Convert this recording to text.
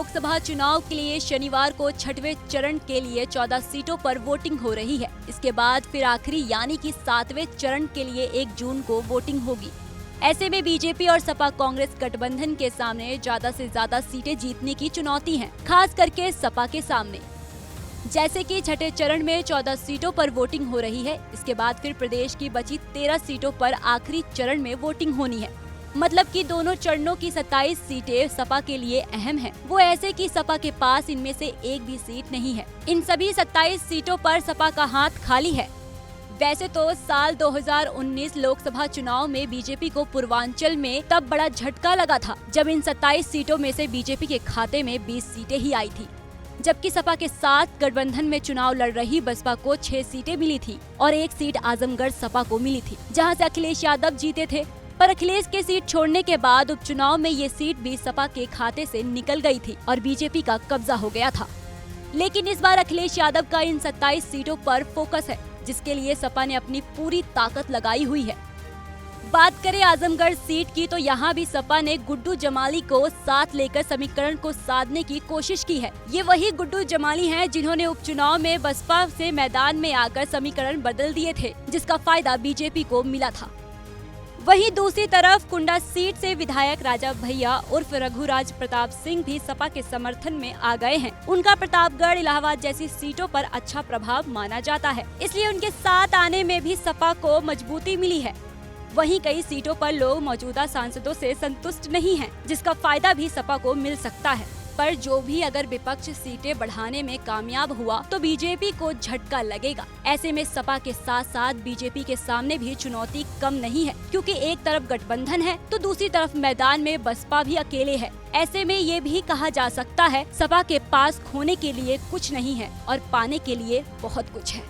लोकसभा चुनाव के लिए शनिवार को छठवें चरण के लिए 14 सीटों पर वोटिंग हो रही है। इसके बाद फिर आखिरी यानी कि 7वें चरण के लिए 1 जून को वोटिंग होगी। ऐसे में बीजेपी और सपा कांग्रेस गठबंधन के सामने ज्यादा से ज्यादा सीटें जीतने की चुनौती है, खास करके सपा के सामने। जैसे कि छठे चरण में 14 सीटों पर वोटिंग हो रही है, इसके बाद फिर प्रदेश की बची 13 सीटों पर आखिरी चरण में वोटिंग होनी है। मतलब कि दोनों चरणों की 27 सीटें सपा के लिए अहम हैं। वो ऐसे कि सपा के पास इनमें से एक भी सीट नहीं है। इन सभी 27 सीटों पर सपा का हाथ खाली है। वैसे तो साल 2019 लोकसभा चुनाव में बीजेपी को पूर्वांचल में तब बड़ा झटका लगा था, जब इन 27 सीटों में से बीजेपी के खाते में 20 सीटें ही आई थी, जबकि सपा के साथ गठबंधन में चुनाव लड़ रही बसपा को 6 सीटें मिली थी और 1 सीट आजमगढ़ सपा को मिली थी, जहां से अखिलेश यादव जीते थे। पर अखिलेश के सीट छोड़ने के बाद उपचुनाव में ये सीट भी सपा के खाते से निकल गई थी और बीजेपी का कब्जा हो गया था। लेकिन इस बार अखिलेश यादव का इन 27 सीटों पर फोकस है, जिसके लिए सपा ने अपनी पूरी ताकत लगाई हुई है। बात करें आजमगढ़ सीट की, तो यहाँ भी सपा ने गुड्डू जमाली को साथ लेकर समीकरण को साधने की कोशिश की है। ये वही गुड्डू जमाली हैं जिन्होंने उपचुनाव में बसपा से मैदान में आकर समीकरण बदल दिए थे, जिसका फायदा बीजेपी को मिला था। वहीं दूसरी तरफ कुंडा सीट से विधायक राजा भैया उर्फ रघुराज प्रताप सिंह भी सपा के समर्थन में आ गए हैं। उनका प्रतापगढ़, इलाहाबाद जैसी सीटों पर अच्छा प्रभाव माना जाता है, इसलिए उनके साथ आने में भी सपा को मजबूती मिली है। वहीं कई सीटों पर लोग मौजूदा सांसदों से संतुष्ट नहीं हैं, जिसका फायदा भी सपा को मिल सकता है। पर जो भी अगर विपक्ष सीटें बढ़ाने में कामयाब हुआ तो बीजेपी को झटका लगेगा। ऐसे में सपा के साथ साथ बीजेपी के सामने भी चुनौती कम नहीं है, क्योंकि एक तरफ गठबंधन है तो दूसरी तरफ मैदान में बसपा भी अकेले है। ऐसे में ये भी कहा जा सकता है सपा के पास खोने के लिए कुछ नहीं है और पाने के लिए बहुत कुछ है।